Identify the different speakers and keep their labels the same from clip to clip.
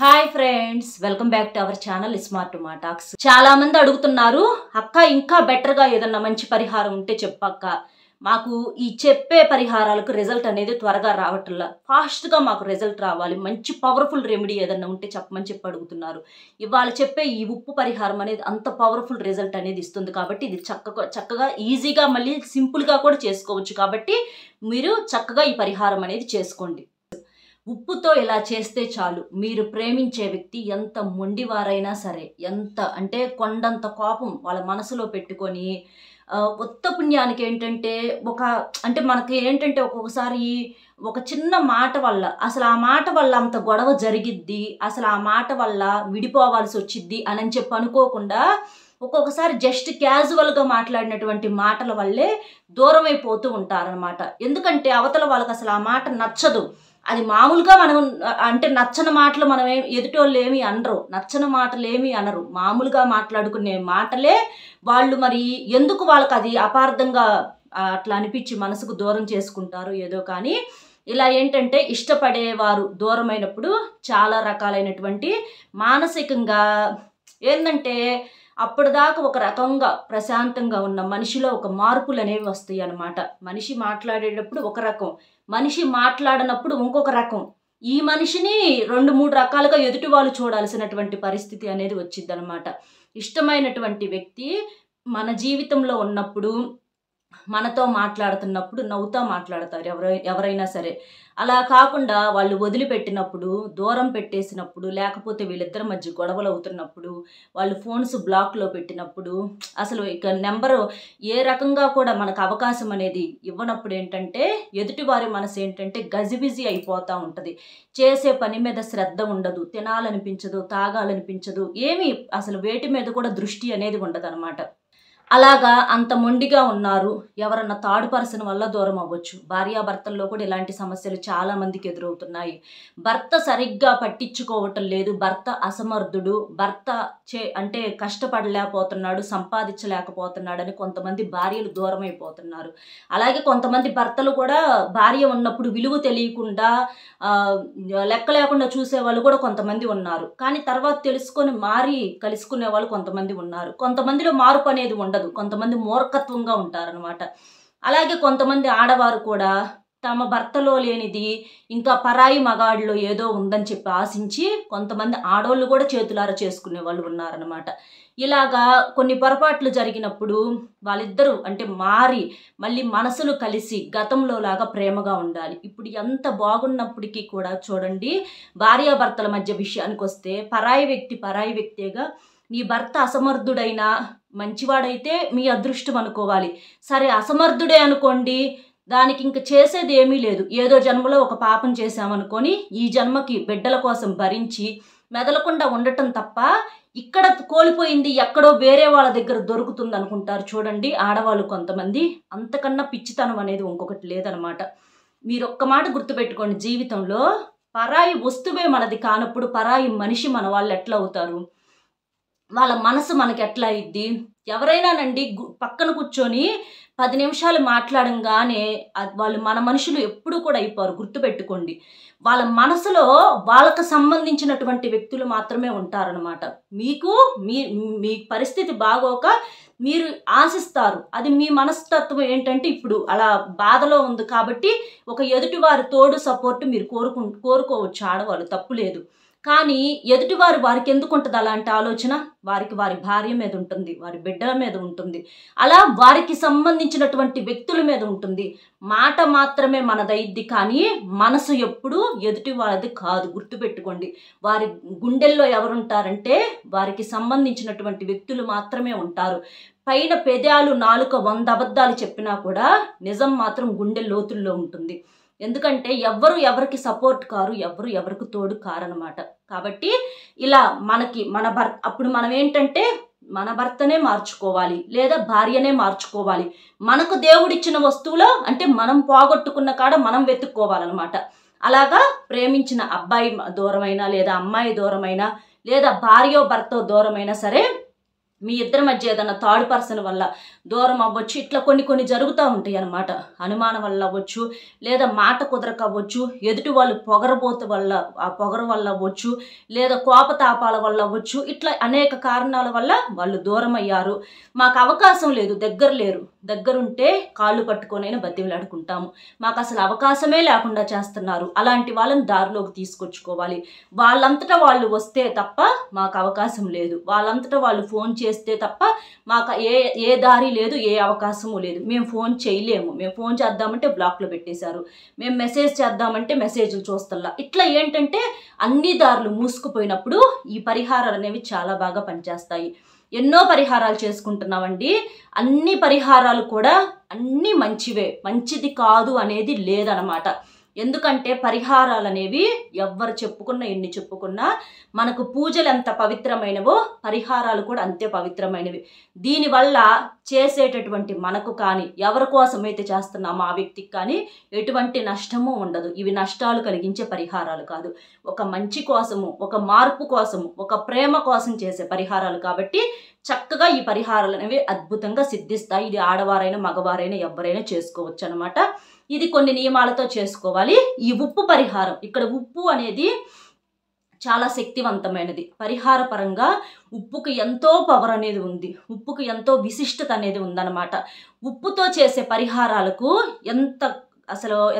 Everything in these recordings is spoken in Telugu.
Speaker 1: Hi friends, welcome back to our channel smart మా టాక్స్. చాలా మంది అడుగుతున్నారు, అక్క ఇంకా బెటర్గా ఏదన్నా మంచి పరిహారం ఉంటే చెప్పక్క. మాకు ఈ చెప్పే పరిహారాలకు రిజల్ట్ అనేది త్వరగా రావట్లా, ఫాస్ట్గా మాకు రిజల్ట్ రావాలి, మంచి పవర్ఫుల్ రెమెడీ ఏదన్నా ఉంటే చెప్పమని చెప్పి అడుగుతున్నారు. ఇవాళ చెప్పే ఈ ఉప్పు పరిహారం అనేది అంత పవర్ఫుల్ రిజల్ట్ అనేది ఇస్తుంది. కాబట్టి ఇది చక్కగా ఈజీగా మళ్ళీ సింపుల్గా కూడా చేసుకోవచ్చు. కాబట్టి మీరు చక్కగా ఈ పరిహారం అనేది చేసుకోండి. ఉప్పుతో ఇలా చేస్తే చాలు, మీరు ప్రేమించే వ్యక్తి ఎంత మొండివారైనా సరే, ఎంత అంటే కొండంత కోపం వాళ్ళ మనసులో పెట్టుకొని ఉత్త పుణ్యానికి ఏంటంటే మనకి ఏంటంటే ఒక్కొక్కసారి ఒక చిన్న మాట వల్ల, అసలు ఆ మాట వల్ల అంత గొడవ జరిగిద్ది, అసలు ఆ మాట వల్ల విడిపోవాల్సి వచ్చిద్ది అని చెప్పి అనుకోకుండా ఒక్కొక్కసారి జస్ట్ క్యాజువల్గా మాట్లాడినటువంటి మాటల వల్లే దూరం అయిపోతూ ఉంటారనమాట. ఎందుకంటే అవతల వాళ్ళకి అసలు ఆ మాట నచ్చదు. అది మామూలుగా మనం అంటే నచ్చని మాటలు మనం ఎదుటోళ్ళు ఏమి అనరు, నచ్చని మాటలు ఏమి అనరు, మామూలుగా మాట్లాడుకునే మాటలే వాళ్ళు మరి ఎందుకు వాళ్ళకి అది అపార్థంగా అట్లా అనిపించి మనసుకు దూరం చేసుకుంటారు ఏదో. కానీ ఇలా ఏంటంటే ఇష్టపడేవారు దూరమైనప్పుడు చాలా రకాలైనటువంటి మానసికంగా ఏంటంటే అప్పటిదాకా ఒక రకంగా ప్రశాంతంగా ఉన్న మనిషిలో ఒక మార్పులు అనేవి వస్తాయి అన్నమాట. మనిషి మాట్లాడేటప్పుడు ఒక రకం, మనిషి మాట్లాడినప్పుడు ఇంకొక రకం. ఈ మనిషిని 2-3 రకాలుగా ఎదుటి వాళ్ళు చూడాల్సినటువంటి పరిస్థితి అనేది వచ్చింది అనమాట. ఇష్టమైనటువంటి వ్యక్తి మన జీవితంలో ఉన్నప్పుడు, మనతో మాట్లాడుతున్నప్పుడు నవ్వుతా మాట్లాడతారు ఎవరైనా సరే. అలా కాకుండా వాళ్ళు వదిలిపెట్టినప్పుడు, దూరం పెట్టేసినప్పుడు, లేకపోతే వీళ్ళిద్దరి మధ్య గొడవలు అవుతున్నప్పుడు, వాళ్ళు ఫోన్స్ బ్లాక్లో పెట్టినప్పుడు, అసలు ఇక నెంబరు ఏ రకంగా కూడా మనకు అవకాశం అనేది ఇవ్వనప్పుడు ఏంటంటే ఎదుటివారి మనసు ఏంటంటే గజిబిజి అయిపోతూ ఉంటుంది. చేసే పని మీద శ్రద్ధ ఉండదు, తినాలనిపించదు, తాగాలనిపించదు, ఏమీ అసలు వేటి మీద కూడా దృష్టి అనేది ఉండదు అనమాట. అలాగా అంత మొండిగా ఉన్నారు. ఎవరన్నా థర్డ్ పర్సన్ వల్ల దూరం అవ్వచ్చు. భార్యాభర్తల్లో కూడా ఇలాంటి సమస్యలు చాలా మందికి ఎదురవుతున్నాయి. భర్త సరిగ్గా పట్టించుకోవటం లేదు, భర్త అసమర్థుడు, భర్త అంటే కష్టపడలేకపోతున్నాడు, సంపాదించలేకపోతున్నాడు అని కొంతమంది భార్యలు దూరం అయిపోతున్నారు. అలాగే కొంతమంది భర్తలు కూడా భార్య ఉన్నప్పుడు విలువ తెలియకుండా లెక్క లేకుండా చూసేవాళ్ళు కూడా కొంతమంది ఉన్నారు. కానీ తర్వాత తెలుసుకొని మారి కలుసుకునే వాళ్ళు కొంతమంది ఉన్నారు. కొంతమందిలో మార్పు అనేది ఉండదు, కొంతమంది మూర్ఖత్వంగా ఉంటారనమాట. అలాగే కొంతమంది ఆడవారు కూడా తమ భర్తలో లేనిది ఇంకా పరాయి మగాడిలో ఏదో ఉందని చెప్పి ఆశించి కొంతమంది ఆడోళ్ళు కూడా చేతులారా చేసుకునే వాళ్ళు ఉన్నారనమాట. ఇలాగా కొన్ని పొరపాట్లు జరిగినప్పుడు వాళ్ళిద్దరూ అంటే మారి మళ్ళీ మనసులు కలిసి గతంలో లాగా ప్రేమగా ఉండాలి. ఇప్పుడు ఎంత బాగున్నప్పటికీ కూడా చూడండి, భార్యాభర్తల మధ్య విషయానికి వస్తే పరాయి వ్యక్తిగా నీ భర్త అసమర్థుడైనా మంచివాడైతే మీ అదృష్టం అనుకోవాలి. సరే అసమర్థుడే అనుకోండి, దానికి ఇంక చేసేది ఏమీ లేదు. ఏదో జన్మలో ఒక పాపం చేశామనుకొని ఈ జన్మకి బిడ్డల కోసం భరించి మెదలకుండా ఉండటం తప్ప ఇక్కడ కోల్పోయింది ఎక్కడో వేరే వాళ్ళ దగ్గర దొరుకుతుంది అనుకుంటారు చూడండి ఆడవాళ్ళు కొంతమంది. అంతకన్నా పిచ్చితనం అనేది ఇంకొకటి లేదనమాట. మీరు ఒక్క మాట గుర్తుపెట్టుకోండి, జీవితంలో పరాయి వస్తువే మనది కానప్పుడు పరాయి మనిషి మన వాళ్ళు ఎట్లా అవుతారు, వాళ్ళ మనసు మనకి ఎట్లా అయింది. ఎవరైనానండి పక్కన కూర్చొని 10 నిమిషాలు మాట్లాడంగానే వాళ్ళు మన మనుషులు ఎప్పుడు కూడా అయిపోరు, గుర్తుపెట్టుకోండి. వాళ్ళ మనసులో వాళ్ళకు సంబంధించినటువంటి వ్యక్తులు మాత్రమే ఉంటారనమాట. మీ పరిస్థితి బాగోక మీరు ఆశిస్తారు, అది మీ మనస్తత్వం ఏంటంటే ఇప్పుడు అలా బాధలో ఉంది కాబట్టి ఒక ఎదుటివారి తోడు సపోర్ట్ మీరు కోరుకోవచ్చు ఆడవాళ్ళు, తప్పు లేదు. కానీ ఎదుటివారు వారికి ఎందుకు ఉంటుంది అలాంటి ఆలోచన, వారి భార్య మీద ఉంటుంది, వారి బిడ్డల మీద ఉంటుంది, అలా వారికి సంబంధించినటువంటి వ్యక్తుల మీద ఉంటుంది. మాట మాత్రమే మనదైద్ది కానీ మనసు ఎప్పుడు ఎదుటి వాళ్ళది కాదు, గుర్తుపెట్టుకోండి. వారి గుండెల్లో ఎవరుంటారంటే వారికి సంబంధించినటువంటి వ్యక్తులు మాత్రమే ఉంటారు. పైన పెదాలు నాలుక 100 అబద్ధాలు చెప్పినా కూడా నిజం మాత్రం గుండె లోతుల్లో ఉంటుంది. ఎందుకంటే ఎవరికి సపోర్ట్ కారు, ఎవరికి తోడు కారనమాట. కాబట్టి ఇలా అప్పుడు మనం ఏంటంటే మన భర్తనే మార్చుకోవాలి లేదా భార్యనే మార్చుకోవాలి. మనకు దేవుడిచ్చిన వస్తువులో అంటే మనం పోగొట్టుకున్న కాడ మనం వెతుక్కోవాలన్నమాట. అలాగా ప్రేమించిన అబ్బాయి దూరమైనా లేదా అమ్మాయి దూరమైనా లేదా భార్యో భర్త దూరమైనా సరే మీ ఇద్దరి మధ్య ఏదన్నా థర్డ్ పర్సన్ వల్ల దూరం అవ్వచ్చు. ఇట్లా కొన్ని జరుగుతూ ఉంటాయి అన్నమాట. అనుమానం వల్ల అవ్వచ్చు, లేదా మాట కుదరక అవ్వచ్చు, ఎదుటి వాళ్ళు పొగరబోతు వల్ల, ఆ పొగర వల్ల అవ్వచ్చు, లేదా కోపతాపాల వల్ల అవ్వచ్చు. ఇట్లా అనేక కారణాల వల్ల వాళ్ళు దూరం అయ్యారు. మాకు అవకాశం లేదు, దగ్గర లేరు. దగ్గరుంటే కాళ్ళు పట్టుకొనైనా బతిమలాడుకుంటాము. మాకు అసలు అవకాశమే లేకుండా చేస్తున్నారు. అలాంటి వాళ్ళని దారిలోకి తీసుకొచ్చుకోవాలి. వాళ్ళంతటా వాళ్ళు వస్తే తప్ప మాకు అవకాశం లేదు. వాళ్ళంతటా వాళ్ళు ఫోన్ చేస్తే తప్ప మాకు ఏ దారి లేదు, ఏ అవకాశము లేదు. మేము ఫోన్ చేయలేము. మేము ఫోన్ చేద్దామంటే బ్లాక్లో పెట్టేశారు. మేము మెసేజ్ చేద్దామంటే మెసేజ్లు చూస్తల్లా. ఇట్లా ఏంటంటే అన్ని దారులు మూసుకుపోయినప్పుడు ఈ పరిహారాలు అనేవి చాలా బాగా పనిచేస్తాయి. ఎన్నో పరిహారాలు చేసుకుంటున్నామండి. అన్ని పరిహారాలు కూడా అన్నీ మంచివే, మంచిది కాదు అనేది లేదనమాట. ఎందుకంటే పరిహారాలు అనేవి ఎవ్వరు చెప్పుకున్నా, ఎన్ని చెప్పుకున్నా, మనకు పూజలు ఎంత పవిత్రమైనవో పరిహారాలు కూడా అంతే పవిత్రమైనవి. దీనివల్ల చేసేటటువంటి మనకు కానీ, ఎవరి కోసమైతే చేస్తున్నామో ఆ వ్యక్తికి కానీ ఎటువంటి నష్టము ఉండదు. ఇవి నష్టాలు కలిగించే పరిహారాలు కాదు. ఒక మంచి కోసము, ఒక మార్పు కోసము, ఒక ప్రేమ కోసం చేసే పరిహారాలు కాబట్టి చక్కగా ఈ పరిహారాలు అనేవి అద్భుతంగా సిద్ధిస్తాయి. ఇది ఆడవారైనా మగవారైనా ఎవరైనా చేసుకోవచ్చు అనమాట. ఇది కొన్ని నియమాలతో చేసుకోవాలి. ఈ ఉప్పు పరిహారం, ఇక్కడ ఉప్పు అనేది చాలా శక్తివంతమైనది. పరిహార పరంగా ఉప్పుకి ఎంతో పవర్ అనేది ఉంది. ఉప్పుకి ఎంతో విశిష్టత అనేది ఉందన్నమాట. ఉప్పుతో చేసే పరిహారాలకు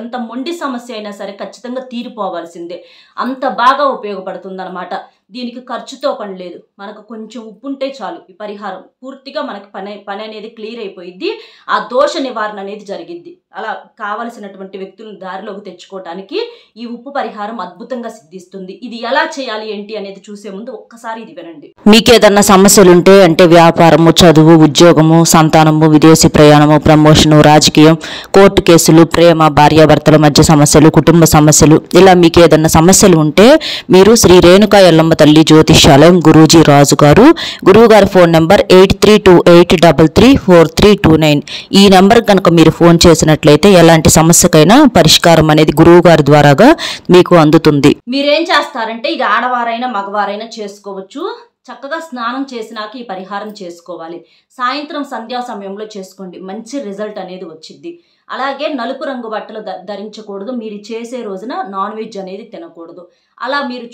Speaker 1: ఎంత మొండి సమస్య అయినా సరే ఖచ్చితంగా తీరిపోవాల్సిందే. అంత బాగా ఉపయోగపడుతుంది అనమాట. దీనికి ఖర్చుతో పని లేదు. మనకు కొంచెం ఉప్పు ఉంటే చాలు, ఈ పరిహారం పూర్తిగా మనకి పని అనేది క్లియర్ అయిపోయిద్ది. ఆ దోష నివారణ అనేది జరిగిద్ది. అలా కావలసినటువంటి వ్యక్తులను దారిలోకి తెచ్చుకోవటానికి ఈ ఉప్పు పరిహారం అద్భుతంగా సిద్ధిస్తుంది. ఇది ఎలా చేయాలి ఏంటి అనేది చూసే ముందు ఒక్కసారి ఇది వినండి.
Speaker 2: మీకు ఏదన్నా సమస్యలు ఉంటే, అంటే వ్యాపారము, చదువు, ఉద్యోగము, సంతానము, విదేశీ ప్రయాణము, ప్రమోషను, రాజకీయం, కోర్టు కేసులు, ప్రేమ, భార్యాభర్తల మధ్య సమస్యలు, కుటుంబ సమస్యలు, ఇలా మీకు ఏదన్నా సమస్యలు ఉంటే మీరు శ్రీ రేణుకా ఎల్లమ్మ తల్లి జ్యోతిష్యాలయం గురూజీ రాజు గారు, గురువు గారి ఫోన్ నెంబర్ 8328334329. ఈ నెంబర్ కనుక మీరు ఫోన్ చేసినట్లయితే ఎలాంటి సమస్యకైనా పరిష్కారం అనేది గురువు గారి ద్వారాగా మీకు అందుతుంది.
Speaker 1: మీరేం చేస్తారంటే, ఇది ఆడవారైనా మగవారైనా చేసుకోవచ్చు. చక్కగా స్నానం చేసినాక ఈ పరిహారం చేసుకోవాలి. సాయంత్రం సంధ్యా సమయంలో చేసుకోండి, మంచి రిజల్ట్ అనేది వచ్చింది. అలాగే నలుపు రంగు బట్టలు ధరించకూడదు. మీరు చేసే రోజున నాన్ వెజ్ అనేది తినకూడదు. అలా మీరు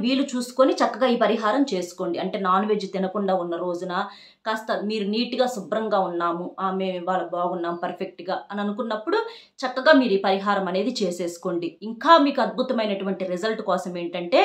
Speaker 1: వీలు చూసుకొని చక్కగా ఈ పరిహారం చేసుకోండి. అంటే నాన్ వెజ్ తినకుండా ఉన్న రోజున కాస్త మీరు నీట్గా శుభ్రంగా ఉన్నాము, మేము ఇవాళ బాగున్నాం పర్ఫెక్ట్గా అని అనుకున్నప్పుడు చక్కగా మీరు ఈ పరిహారం అనేది చేసేసుకోండి. ఇంకా మీకు అద్భుతమైనటువంటి రిజల్ట్ కోసం ఏంటంటే,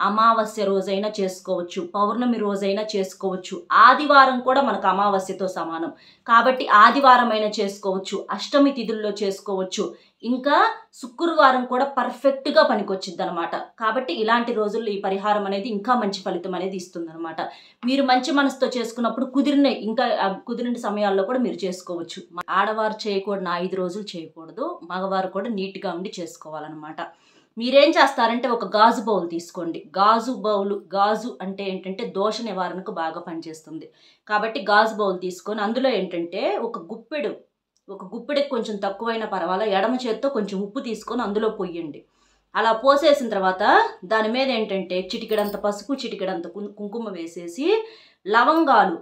Speaker 1: అమావాస్య రోజైనా చేసుకోవచ్చు, పౌర్ణమి రోజైనా చేసుకోవచ్చు, ఆదివారం కూడా మనకు అమావాస్యతో సమానం కాబట్టి ఆదివారం అయినా చేసుకోవచ్చు, అష్టమి తిథుల్లో చేసుకోవచ్చు, ఇంకా శుక్రవారం కూడా పర్ఫెక్ట్గా పనికొచ్చిద్ది అనమాట. కాబట్టి ఇలాంటి రోజుల్లో ఈ పరిహారం అనేది ఇంకా మంచి ఫలితం అనేది ఇస్తుంది అనమాట. మీరు మంచి మనసుతో చేసుకున్నప్పుడు కుదిరిన సమయాల్లో కూడా మీరు చేసుకోవచ్చు. ఆడవారు చేయకూడని 5 రోజులు చేయకూడదు, మగవారు కూడా నీట్గా ఉండి చేసుకోవాలన్నమాట. మీరేం చేస్తారంటే, ఒక గాజు బౌల్ తీసుకోండి. గాజు అంటే ఏంటంటే దోష నివారణకు బాగా పనిచేస్తుంది. కాబట్టి గాజు బౌల్ తీసుకొని అందులో ఏంటంటే ఒక గుప్పెడికి కొంచెం తక్కువైనా పర్వాలేదు, ఎడమ చేత్తో కొంచెం ఉప్పు తీసుకొని అందులో పొయ్యండి. అలా పోసేసిన తర్వాత దాని మీద ఏంటంటే చిటికెడంత పసుపు, చిటికెడంత కుంకుమ వేసేసి 4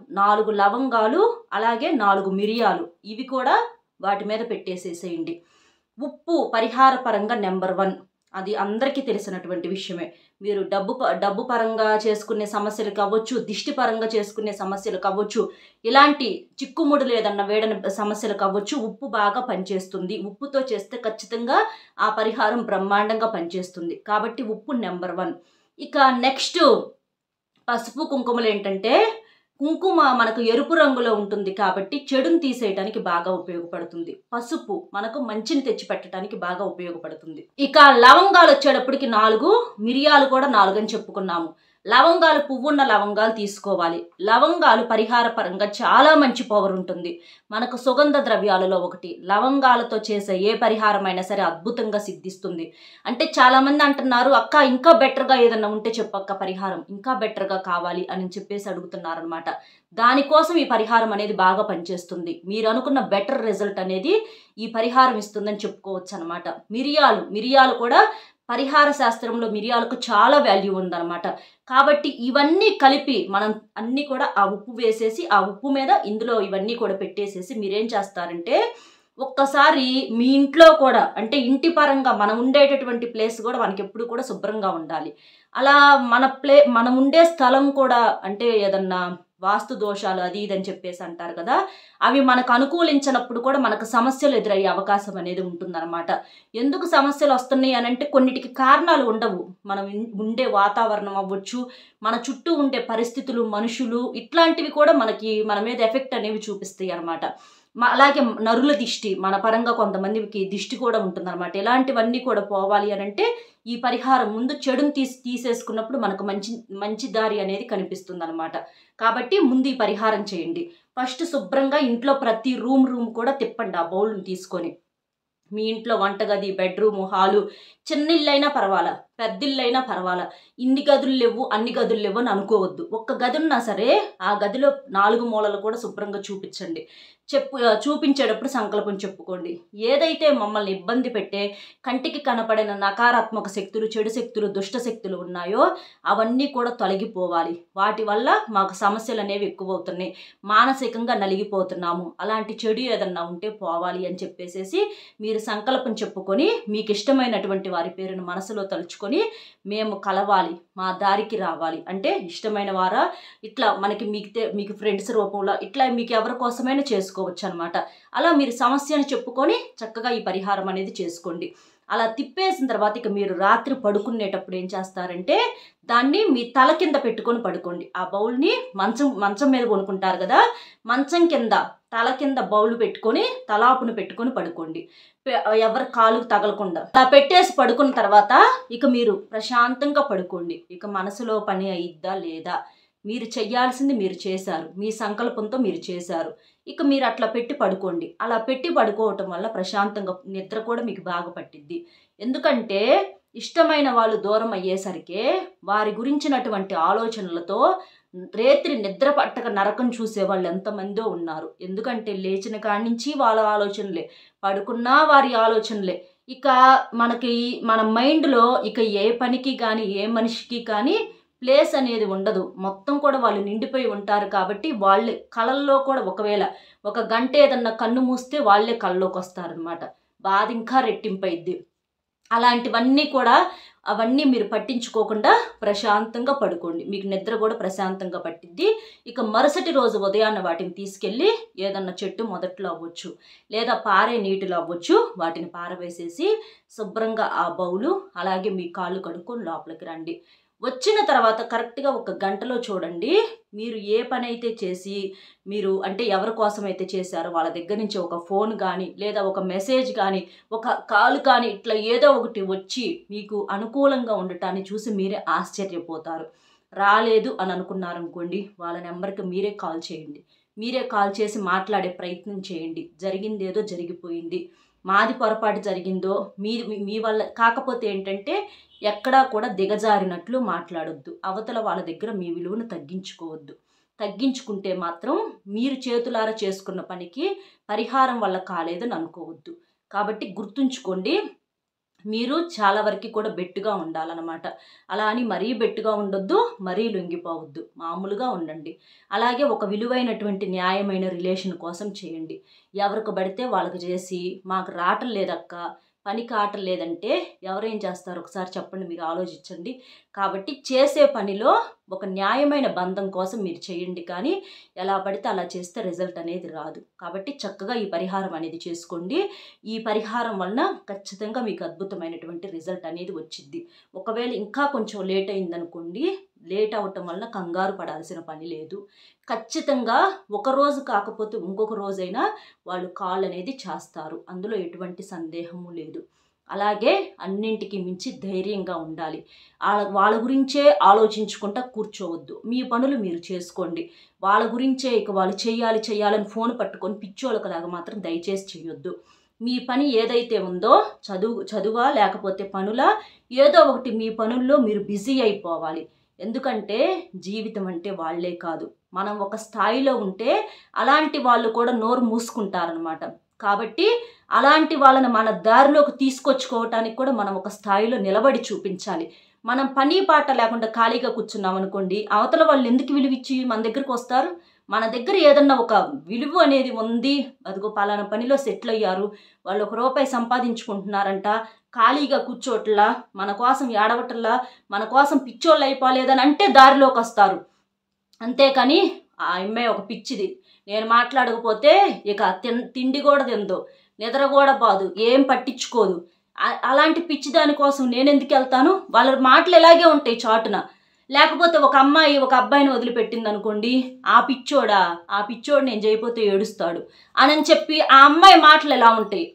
Speaker 1: లవంగాలు అలాగే 4 మిరియాలు ఇవి కూడా వాటి మీద పెట్టేసేసేయండి. ఉప్పు పరిహార పరంగా నెంబర్ 1. అది అందరికీ తెలిసినటువంటి విషయమే. మీరు డబ్బు పరంగా చేసుకునే సమస్యలు కావచ్చు, దిష్టి పరంగా చేసుకునే సమస్యలు కావచ్చు, ఇలాంటి చిక్కుముడులు ఏదన్నా వేడని సమస్యలు కావచ్చు, ఉప్పు బాగా పనిచేస్తుంది. ఉప్పుతో చేస్తే ఖచ్చితంగా ఆ పరిహారం బ్రహ్మాండంగా పనిచేస్తుంది. కాబట్టి ఉప్పు నెంబర్ 1. ఇక నెక్స్ట్ పసుపు కుంకుమలు ఏంటంటే, కుంకుమ మనకు ఎరుపు రంగులో ఉంటుంది కాబట్టి చెడుని తీసేయడానికి బాగా ఉపయోగపడుతుంది. పసుపు మనకు మంచిని తెచ్చి పెట్టడానికి బాగా ఉపయోగపడుతుంది. ఇక లవంగాలు వచ్చేటప్పటికి 4, మిరియాలు కూడా 4 అని చెప్పుకున్నాము. లవంగాలు, పువ్వున్న లవంగాలు తీసుకోవాలి. లవంగాలు పరిహార పరంగా చాలా మంచి పవర్ ఉంటుంది. మనకు సుగంధ ద్రవ్యాలలో ఒకటి. లవంగాలతో చేసే ఏ పరిహారమైనా సరే అద్భుతంగా సిద్ధిస్తుంది. అంటే చాలామంది అంటున్నారు, అక్క ఇంకా బెటర్గా ఏదన్నా ఉంటే చెప్పక్క, పరిహారం ఇంకా బెటర్గా కావాలి అని చెప్పేసి అడుగుతున్నారనమాట. దానికోసం ఈ పరిహారం అనేది బాగా పనిచేస్తుంది. మీరు అనుకున్న బెటర్ రిజల్ట్ అనేది ఈ పరిహారం ఇస్తుందని చెప్పుకోవచ్చు అనమాట. మిరియాలు కూడా పరిహార శాస్త్రంలో మిరియాలకు చాలా వాల్యూ ఉందన్నమాట. కాబట్టి ఇవన్నీ కలిపి మనం అన్నీ కూడా ఆ ఉప్పు వేసేసి, ఆ ఉప్పు మీద ఇందులో ఇవన్నీ కూడా పెట్టేసేసి మీరేం చేస్తారంటే, ఒక్కసారి మీ ఇంట్లో కూడా అంటే ఇంటి పరంగా మనం ఉండేటటువంటి ప్లేస్ కూడా మనకెప్పుడు కూడా శుభ్రంగా ఉండాలి. అలా మనం ఉండే స్థలం కూడా అంటే ఏదన్నా వాస్తు దోషాలు అది ఇది అని చెప్పేసి అంటారు కదా, అవి మనకు అనుకూలించినప్పుడు కూడా మనకు సమస్యలు ఎదురయ్యే అవకాశం అనేది ఉంటుందన్నమాట. ఎందుకు సమస్యలు వస్తున్నాయి అని అంటే కొన్నిటికి కారణాలు ఉండవు. మనం ఉండే వాతావరణం అవ్వచ్చు, మన చుట్టూ ఉండే పరిస్థితులు, మనుషులు ఇట్లాంటివి కూడా మన మీద ఎఫెక్ట్ అనేవి చూపిస్తాయి అన్నమాట. అలాగే నరుల దిష్టి, మన పరంగా కొంతమందికి దిష్టి కూడా ఉంటుందన్నమాట. ఇలాంటివన్నీ కూడా పోవాలి అని అంటే ఈ పరిహారం ముందు చెడుని తీసేసుకున్నప్పుడు మనకు మంచి దారి అనేది కనిపిస్తుంది అనమాట. కాబట్టి ముందు ఈ పరిహారం చేయండి. ఫస్ట్ శుభ్రంగా ఇంట్లో ప్రతి రూమ్ కూడా తిప్పండి ఆ బౌల్ని తీసుకొని. మీ ఇంట్లో వంటగది, బెడ్రూము, హాలు, చిన్న ఇల్లైనా పర్వాలా, పెద్ద ఇల్లైనా పర్వాలా, ఇన్ని గదులు లేవు అన్ని గదులు లేవు అని అనుకోవద్దు. ఒక్క గది ఉన్నా సరే ఆ గదిలో 4 మూలలు కూడా శుభ్రంగా చూపించండి. చూపించేటప్పుడు సంకల్పం చెప్పుకోండి. ఏదైతే మమ్మల్ని ఇబ్బంది పెట్టే కంటికి కనపడిన నకారాత్మక శక్తులు, చెడు శక్తులు, దుష్ట శక్తులు ఉన్నాయో అవన్నీ కూడా తొలగిపోవాలి. వాటి వల్ల మాకు సమస్యలు అనేవి ఎక్కువ అవుతున్నాయి, మానసికంగా నలిగిపోతున్నాము, అలాంటి చెడు ఏదన్నా ఉంటే పోవాలి అని చెప్పేసేసి మీరు సంకల్పం చెప్పుకొని మీకు ఇష్టమైనటువంటి వారి పేరును మనసులో తలుచుకొని మేము కలవాలి, మా దారికి రావాలి అంటే ఇష్టమైన వారా ఇట్లా మీకు ఫ్రెండ్స్ రూపంలో ఇట్లా మీకు ఎవరి కోసమైనా చేసుకోవచ్చు అనమాట. అలా మీరు సమస్యను చెప్పుకొని చక్కగా ఈ పరిహారం అనేది చేసుకోండి. అలా తిప్పేసిన తర్వాత ఇక మీరు రాత్రి పడుకునేటప్పుడు ఏం చేస్తారంటే దాన్ని మీ తల కింద పెట్టుకొని పడుకోండి. ఆ బౌల్ని మంచం మీద కొనుక్కుంటారు కదా, మంచం కింద తల కింద బౌల్ పెట్టుకొని తలాపును పెట్టుకొని పడుకోండి. ఎవరి కాలు తగలకుండా అలా పెట్టేసి పడుకున్న తర్వాత ఇక మీరు ప్రశాంతంగా పడుకోండి. ఇక మనసులో పని అయిద్దా లేదా, మీరు చెయ్యాల్సింది మీరు చేశారు, మీ సంకల్పంతో మీరు చేశారు. ఇక మీరు అట్లా పెట్టి పడుకోండి. అలా పెట్టి పడుకోవటం వల్ల ప్రశాంతంగా నిద్ర కూడా మీకు బాగా పట్టిద్ది. ఎందుకంటే ఇష్టమైన వాళ్ళు దూరం అయ్యేసరికి వారి గురించినటువంటి ఆలోచనలతో రేత్రి నిద్ర పట్టక నరకం చూసే వాళ్ళు ఎంతమందో ఉన్నారు. ఎందుకంటే లేచిన కాడి నుంచి వాళ్ళ ఆలోచనలే, పడుకున్నా వారి ఆలోచనలే. ఇక మన మైండ్లో ఇక ఏ పనికి కానీ ఏ మనిషికి కానీ ప్లేస్ అనేది ఉండదు. మొత్తం కూడా వాళ్ళు నిండిపోయి ఉంటారు. కాబట్టి వాళ్ళే కళల్లో కూడా ఒకవేళ ఒక గంట ఏదన్నా కన్ను మూస్తే వాళ్ళే కళ్ళలోకి వస్తారనమాట. బాధ ఇంకా రెట్టింపైద్ది. అలాంటివన్నీ కూడా అవన్నీ మీరు పట్టించుకోకుండా ప్రశాంతంగా పడుకోండి. మీకు నిద్ర కూడా ప్రశాంతంగా పట్టిద్ది. ఇక మరుసటి రోజు ఉదయాన్న వాటిని తీసుకెళ్ళి ఏదన్నా చెట్టు మొదట్లో అవ్వచ్చు, లేదా పారే నీటిలో అవ్వచ్చు, వాటిని పారవేసేసి శుభ్రంగా ఆ బౌలు అలాగే మీ కాళ్ళు కడుక్కొని లోపలికి రండి. వచ్చిన తర్వాత కరెక్ట్గా 1 గంటలో చూడండి, మీరు ఏ పని అయితే చేసి మీరు అంటే ఎవరి కోసం అయితే చేశారో వాళ్ళ దగ్గర నుంచి ఒక ఫోన్ కానీ లేదా ఒక మెసేజ్ కానీ ఒక కాల్ కానీ ఇట్లా ఏదో ఒకటి వచ్చి మీకు అనుకూలంగా ఉండటాన్ని చూసి మీరే ఆశ్చర్యపోతారు. రాలేదు అని అనుకున్నారనుకోండి, వాళ్ళ నెంబర్కి మీరే కాల్ చేయండి. మీరే కాల్ చేసి మాట్లాడే ప్రయత్నం చేయండి. జరిగిందేదో జరిగిపోయింది, మాది పొరపాటు జరిగిందో మీ వల్ల కాకపోతే ఏంటంటే ఎక్కడా కూడా దిగజారినట్లు మాట్లాడొద్దు. అవతల వాళ్ళ దగ్గర మీ విలువను తగ్గించుకోవద్దు. తగ్గించుకుంటే మాత్రం మీరు చేతులారా చేసుకున్న పనికి పరిహారం వల్ల కాలేదని అనుకోవద్దు. కాబట్టి గుర్తుంచుకోండి, మీరు చాలా వరకు కూడా బెట్టుగా ఉండాలన్నమాట. అలా అని మరీ బెట్టుగా ఉండొద్దు, మరీ లొంగిపోవద్దు, మామూలుగా ఉండండి. అలాగే ఒక విలువైనటువంటి న్యాయమైన రిలేషన్ కోసం చేయండి. ఎవరికి పడితే వాళ్ళకి చేసి మాకు రావటం లేదక్క, పని కావటం లేదంటే ఎవరేం చేస్తారు ఒకసారి చెప్పండి, మీరు ఆలోచించండి. కాబట్టి చేసే పనిలో ఒక న్యాయమైన బంధం కోసం మీరు చేయండి, కానీ ఎలా పడితే అలా చేస్తే రిజల్ట్ అనేది రాదు. కాబట్టి చక్కగా ఈ పరిహారం అనేది చేసుకోండి. ఈ పరిహారం వలన ఖచ్చితంగా మీకు అద్భుతమైనటువంటి రిజల్ట్ అనేది వచ్చిద్ది. ఒకవేళ ఇంకా కొంచెం లేట్ అయిందనుకోండి, లేట్ అవ్వటం వలన కంగారు పడాల్సిన పని లేదు. ఖచ్చితంగా ఒక రోజు కాకపోతే ఇంకొక రోజైనా వాళ్ళు కాల్ అనేది చేస్తారు, అందులో ఎటువంటి సందేహము లేదు. అలాగే అన్నింటికి మించి ధైర్యంగా ఉండాలి. వాళ్ళ గురించే ఆలోచించుకుంటా కూర్చోవద్దు. మీ పనులు మీరు చేసుకోండి. వాళ్ళ గురించే ఇక వాళ్ళు చేయాలని ఫోన్ పట్టుకొని పిచ్చోళ్ళకలాగా మాత్రం దయచేసి చేయొద్దు. మీ పని ఏదైతే ఉందో చదువా లేకపోతే పనులా ఏదో ఒకటి మీ పనుల్లో మీరు బిజీ అయిపోవాలి. ఎందుకంటే జీవితం అంటే వాళ్ళే కాదు, మనం ఒక స్థాయిలో ఉంటే అలాంటి వాళ్ళు కూడా నోరు మూసుకుంటారనమాట. కాబట్టి అలాంటి వాళ్ళని మన దారిలోకి తీసుకొచ్చుకోవటానికి కూడా మనం ఒక స్థాయిలో నిలబడి చూపించాలి. మనం పని పాట లేకుండా ఖాళీగా కూర్చున్నాం అనుకోండి, అవతల వాళ్ళు ఎందుకు విలువిచ్చి మన దగ్గరికి వస్తారు? మన దగ్గర ఏదన్నా ఒక విలువ అనేది ఉంది, అదిగో పలానా పనిలో సెటిల్ అయ్యారు, వాళ్ళు ₹1 సంపాదించుకుంటున్నారంట, ఖాళీగా కూర్చోట్లా, మన కోసం ఏడవటల్లా, మన కోసం పిచ్చోళ్ళు అయిపోలేదని అంటే దారిలోకి వస్తారు. అంతేకాని ఆ అమ్మాయి ఒక పిచ్చిది, నేను మాట్లాడకపోతే ఇక తిండి కూడా తిందు, నిద్ర కూడా పోదు, ఏం పట్టించుకోదు, అలాంటి పిచ్చి దానికోసం నేను ఎందుకు వెళ్తాను? వాళ్ళ మాటలు ఇలాగే ఉంటాయి చాటున. లేకపోతే ఒక అమ్మాయి ఒక అబ్బాయిని వదిలిపెట్టింది అనుకోండి, ఆ పిచ్చోడు నేను చేయకపోతే ఏడుస్తాడు అని చెప్పి ఆ అమ్మాయి మాటలు ఎలా ఉంటాయి?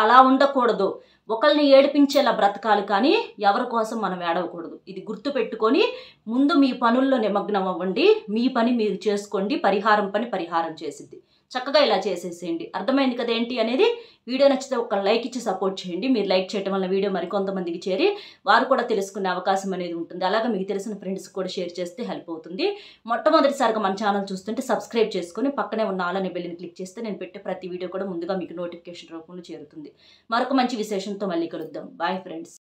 Speaker 1: అలా ఉండకూడదు. ఒకరిని ఏడిపించేలా బ్రతకాలి, కానీ ఎవరి కోసం మనం ఏడవకూడదు. ఇది గుర్తుపెట్టుకొని ముందు మీ పనుల్లో నిమగ్నం అవ్వండి, మీ పని మీరు చేసుకోండి, పరిహారం చేసిద్ది. చక్కగా ఇలా చేసేసేయండి. అర్థమైంది కదా ఏంటి అనేది? వీడియో నచ్చితే ఒక లైక్ ఇచ్చి సపోర్ట్ చేయండి. మీరు లైక్ చేయడం వల్ల వీడియో మరికొంతమందికి చేరి వారు కూడా తెలుసుకునే అవకాశం అనేది ఉంటుంది. అలాగే మీకు తెలిసిన ఫ్రెండ్స్ కూడా షేర్ చేస్తే హెల్ప్ అవుతుంది. మొట్టమొదటిసారిగా మన ఛానల్ చూస్తుంటే సబ్స్క్రైబ్ చేసుకొని పక్కనే ఉన్న ఆల్ అనే బెల్ని క్లిక్ చేస్తే నేను పెట్టే ప్రతి వీడియో కూడా ముందుగా మీకు నోటిఫికేషన్ రూపంలో చేరుతుంది. మరొక మంచి విశేషంతో మళ్ళీ కలుద్దాం. Bye friends.